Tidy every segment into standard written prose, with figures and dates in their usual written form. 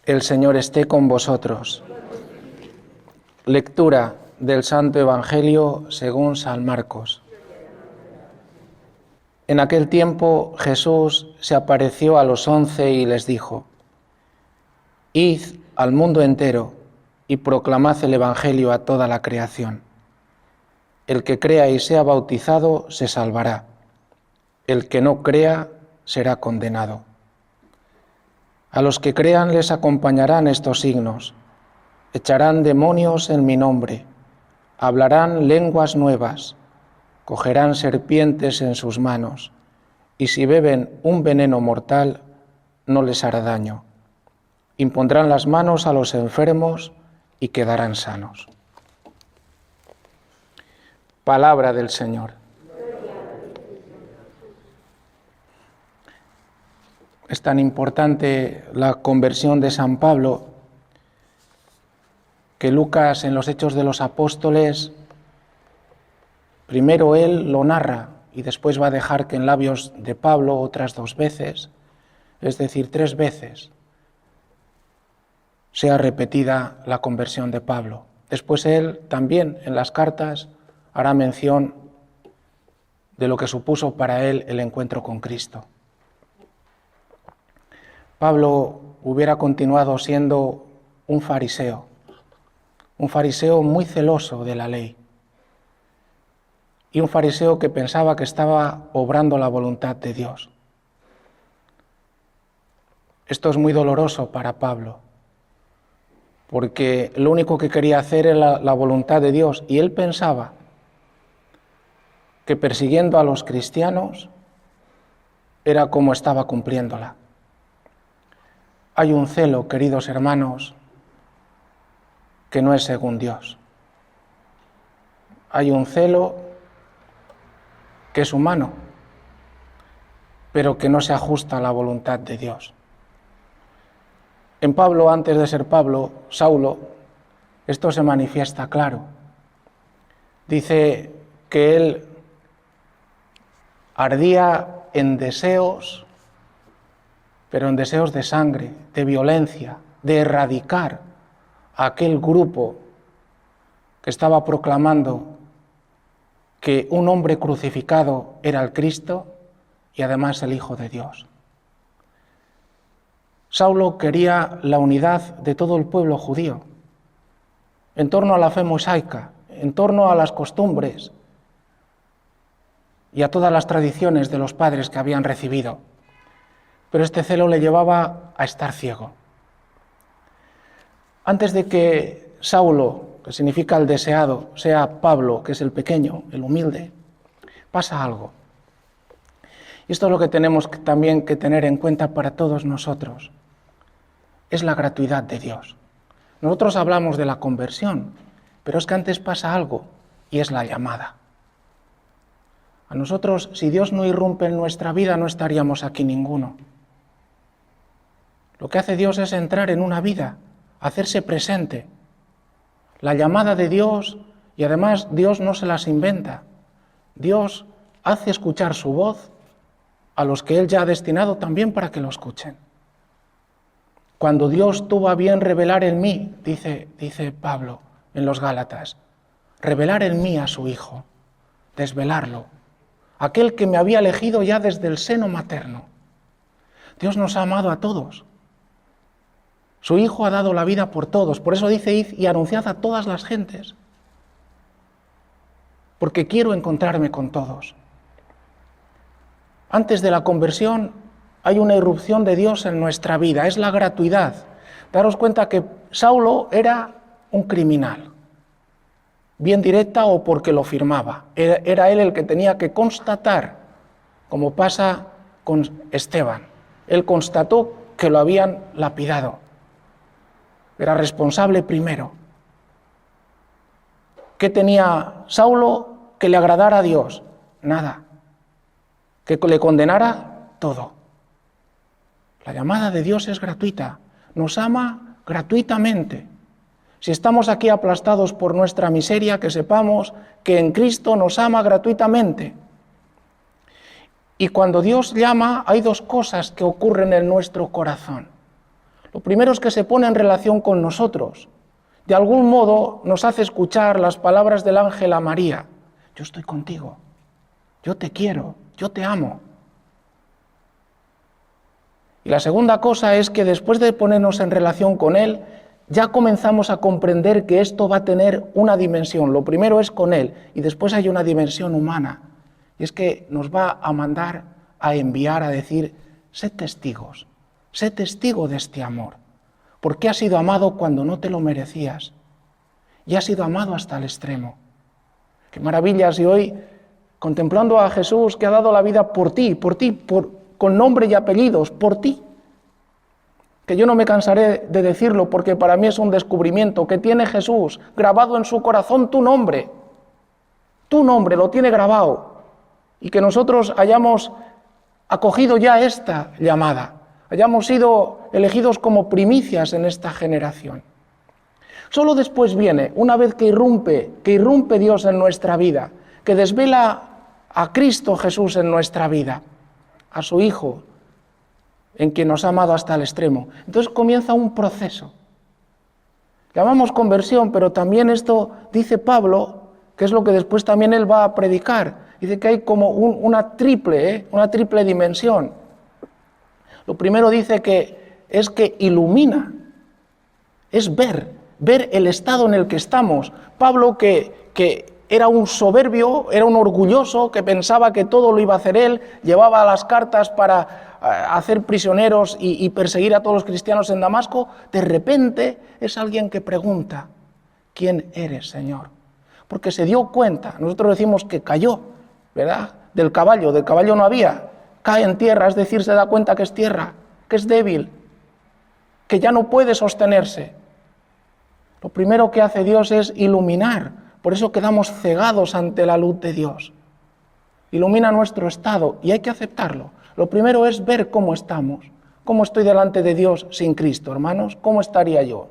El Señor esté con vosotros. Lectura del Santo Evangelio según San Marcos. En aquel tiempo Jesús se apareció a los 11 y les dijo: Id al mundo entero y proclamad el Evangelio a toda la creación. El que crea y sea bautizado se salvará. El que no crea será condenado. A los que crean les acompañarán estos signos: echarán demonios en mi nombre, hablarán lenguas nuevas, cogerán serpientes en sus manos, y si beben un veneno mortal, no les hará daño. Impondrán las manos a los enfermos y quedarán sanos. Palabra del Señor. Es tan importante la conversión de San Pablo que Lucas, en los Hechos de los Apóstoles, primero él lo narra y después va a dejar que en labios de Pablo otras 2 veces, es decir, 3 veces, sea repetida la conversión de Pablo. Después él también en las cartas hará mención de lo que supuso para él el encuentro con Cristo. Pablo hubiera continuado siendo un fariseo muy celoso de la ley y un fariseo que pensaba que estaba obrando la voluntad de Dios. Esto es muy doloroso para Pablo, porque lo único que quería hacer era la voluntad de Dios, y él pensaba que persiguiendo a los cristianos era como estaba cumpliéndola. Hay un celo, queridos hermanos, que no es según Dios. Hay un celo que es humano, pero que no se ajusta a la voluntad de Dios. En Pablo, antes de ser Pablo, Saulo, esto se manifiesta claro. Dice que él ardía en deseos, pero en deseos de sangre, de violencia, de erradicar a aquel grupo que estaba proclamando que un hombre crucificado era el Cristo y además el Hijo de Dios. Saulo quería la unidad de todo el pueblo judío, en torno a la fe mosaica, en torno a las costumbres y a todas las tradiciones de los padres que habían recibido. Pero este celo le llevaba a estar ciego. Antes de que Saulo, que significa el deseado, sea Pablo, que es el pequeño, el humilde, pasa algo. Y esto es lo que tenemos también que tener en cuenta para todos nosotros. Es la gratuidad de Dios. Nosotros hablamos de la conversión, pero es que antes pasa algo, y es la llamada. A nosotros, si Dios no irrumpe en nuestra vida, no estaríamos aquí ninguno. Lo que hace Dios es entrar en una vida, hacerse presente. La llamada de Dios, y además Dios no se las inventa. Dios hace escuchar su voz a los que Él ya ha destinado también para que lo escuchen. Cuando Dios tuvo a bien revelar en mí, dice Pablo en los Gálatas, revelar en mí a su Hijo, desvelarlo, aquel que me había elegido ya desde el seno materno. Dios nos ha amado a todos. Su Hijo ha dado la vida por todos, por eso dice: id y anunciad a todas las gentes, porque quiero encontrarme con todos. Antes de la conversión hay una irrupción de Dios en nuestra vida, es la gratuidad. Daros cuenta que Saulo era un criminal, bien directa o porque lo firmaba. Era él el que tenía que constatar, como pasa con Esteban. Él constató que lo habían lapidado. Era responsable primero. ¿Qué tenía Saulo que le agradara a Dios? Nada. ¿Que le condenara? Todo. La llamada de Dios es gratuita. Nos ama gratuitamente. Si estamos aquí aplastados por nuestra miseria, que sepamos que en Cristo nos ama gratuitamente. Y cuando Dios llama, hay 2 cosas que ocurren en nuestro corazón. Lo primero es que se pone en relación con nosotros. De algún modo nos hace escuchar las palabras del ángel a María. Yo estoy contigo, yo te quiero, yo te amo. Y la segunda cosa es que después de ponernos en relación con Él, ya comenzamos a comprender que esto va a tener una dimensión. Lo primero es con Él y después hay una dimensión humana. Y es que nos va a mandar, a enviar, a decir, sé testigo de este amor. Porque has sido amado cuando no te lo merecías. Y has sido amado hasta el extremo. Qué maravilla si hoy, contemplando a Jesús que ha dado la vida por ti, con nombre y apellidos, por ti. Que yo no me cansaré de decirlo porque para mí es un descubrimiento, que tiene Jesús grabado en su corazón tu nombre lo tiene grabado, y que nosotros hayamos acogido ya esta llamada, hayamos sido elegidos como primicias en esta generación. Solo después viene, una vez que irrumpe Dios en nuestra vida, que desvela a Cristo Jesús en nuestra vida, a su Hijo, en quien nos ha amado hasta el extremo. Entonces comienza un proceso. Llamamos conversión, pero también esto dice Pablo, que es lo que después también él va a predicar. Dice que hay como una triple dimensión. Lo primero dice que es que ilumina, es ver el estado en el que estamos. Pablo que era un soberbio, era un orgulloso, que pensaba que todo lo iba a hacer él, llevaba las cartas para hacer prisioneros y perseguir a todos los cristianos en Damasco. De repente es alguien que pregunta, ¿quién eres, Señor? Porque se dio cuenta, nosotros decimos que cayó, ¿verdad? Del caballo no había, cae en tierra, es decir, se da cuenta que es tierra, que es débil, que ya no puede sostenerse. Lo primero que hace Dios es iluminar, por eso quedamos cegados ante la luz de Dios. Ilumina nuestro estado y hay que aceptarlo. Lo primero es ver cómo estamos, cómo estoy delante de Dios sin Cristo, hermanos, cómo estaría yo,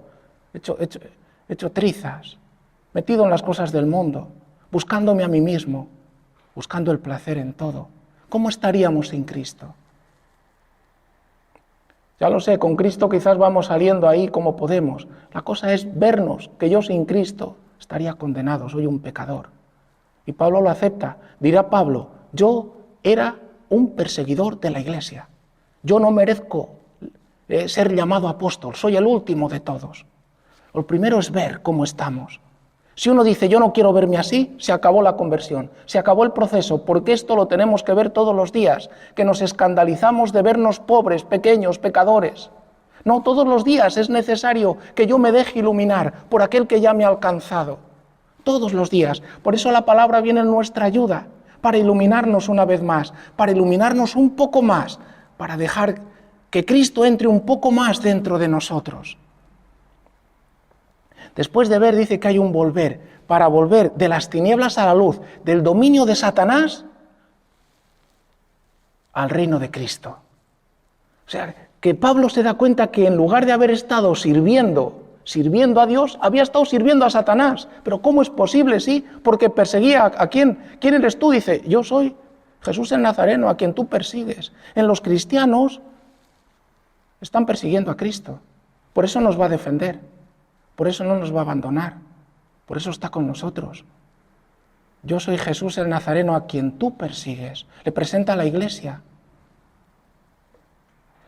hecho trizas, metido en las cosas del mundo, buscándome a mí mismo, buscando el placer en todo. ¿Cómo estaríamos sin Cristo? Ya lo sé, con Cristo quizás vamos saliendo ahí como podemos. La cosa es vernos, que yo sin Cristo estaría condenado, soy un pecador. Y Pablo lo acepta. Dirá Pablo, yo era un perseguidor de la iglesia. Yo no merezco ser llamado apóstol, soy el último de todos. Lo primero es ver cómo estamos. Si uno dice, yo no quiero verme así, se acabó la conversión, se acabó el proceso, porque esto lo tenemos que ver todos los días, que nos escandalizamos de vernos pobres, pequeños, pecadores. No, todos los días es necesario que yo me deje iluminar por aquel que ya me ha alcanzado. Todos los días. Por eso la palabra viene en nuestra ayuda, para iluminarnos una vez más, para iluminarnos un poco más, para dejar que Cristo entre un poco más dentro de nosotros. Después de ver, dice que hay un volver, para volver de las tinieblas a la luz, del dominio de Satanás al reino de Cristo. O sea, que Pablo se da cuenta que en lugar de haber estado sirviendo a Dios, había estado sirviendo a Satanás. Pero ¿cómo es posible? Sí, porque perseguía a quién. ¿Quién eres tú? Dice, yo soy Jesús el Nazareno, a quien tú persigues. En los cristianos están persiguiendo a Cristo. Por eso nos va a defender. Por eso no nos va a abandonar, por eso está con nosotros. Yo soy Jesús el Nazareno a quien tú persigues. Le presenta a la iglesia.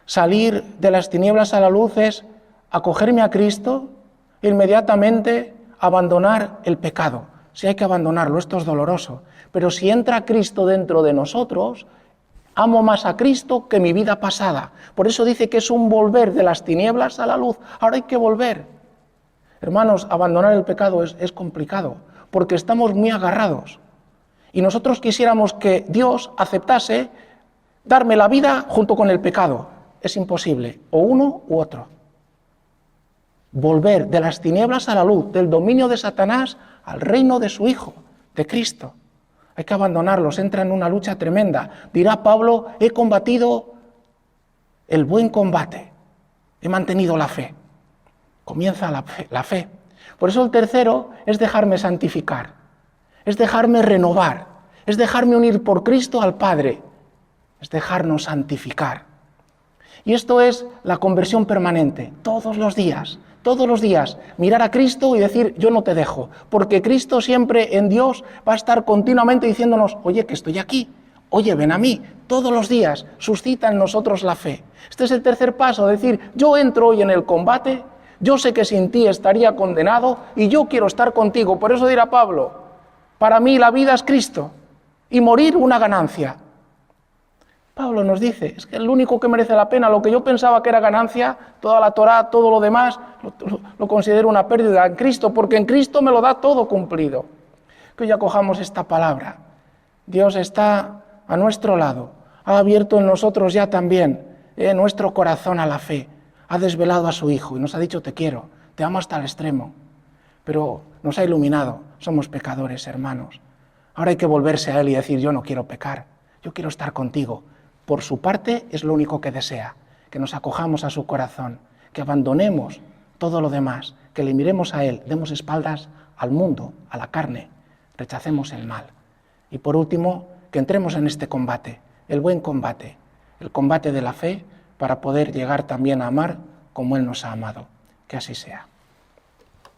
Salir de las tinieblas a la luz es acogerme a Cristo e inmediatamente abandonar el pecado. Si hay que abandonarlo, esto es doloroso. Pero si entra Cristo dentro de nosotros, amo más a Cristo que mi vida pasada. Por eso dice que es un volver de las tinieblas a la luz. Ahora hay que volver. Hermanos, abandonar el pecado es complicado, porque estamos muy agarrados. Y nosotros quisiéramos que Dios aceptase darme la vida junto con el pecado. Es imposible, o uno u otro. Volver de las tinieblas a la luz, del dominio de Satanás al reino de su Hijo, de Cristo. Hay que abandonarlos, entra en una lucha tremenda. Dirá Pablo, he combatido el buen combate, he mantenido la fe. Comienza la fe. Por eso el tercero es dejarme santificar, es dejarme renovar, es dejarme unir por Cristo al Padre, es dejarnos santificar. Y esto es la conversión permanente, todos los días, mirar a Cristo y decir, yo no te dejo, porque Cristo siempre en Dios va a estar continuamente diciéndonos, oye, que estoy aquí, oye, ven a mí, todos los días suscita en nosotros la fe. Este es el tercer paso, decir, yo entro hoy en el combate, yo sé que sin ti estaría condenado y yo quiero estar contigo. Por eso dirá Pablo, para mí la vida es Cristo y morir una ganancia. Pablo nos dice, es que el único que merece la pena, lo que yo pensaba que era ganancia, toda la Torá, todo lo demás, lo considero una pérdida en Cristo, porque en Cristo me lo da todo cumplido. Que hoy acojamos esta palabra. Dios está a nuestro lado, ha abierto en nosotros ya también nuestro corazón a la fe, ha desvelado a su Hijo y nos ha dicho, te quiero, te amo hasta el extremo, pero nos ha iluminado, somos pecadores, hermanos. Ahora hay que volverse a Él y decir, yo no quiero pecar, yo quiero estar contigo. Por su parte es lo único que desea, que nos acojamos a su corazón, que abandonemos todo lo demás, que le miremos a Él, demos espaldas al mundo, a la carne, rechacemos el mal. Y por último, que entremos en este combate, el buen combate, el combate de la fe, para poder llegar también a amar como Él nos ha amado. Que así sea.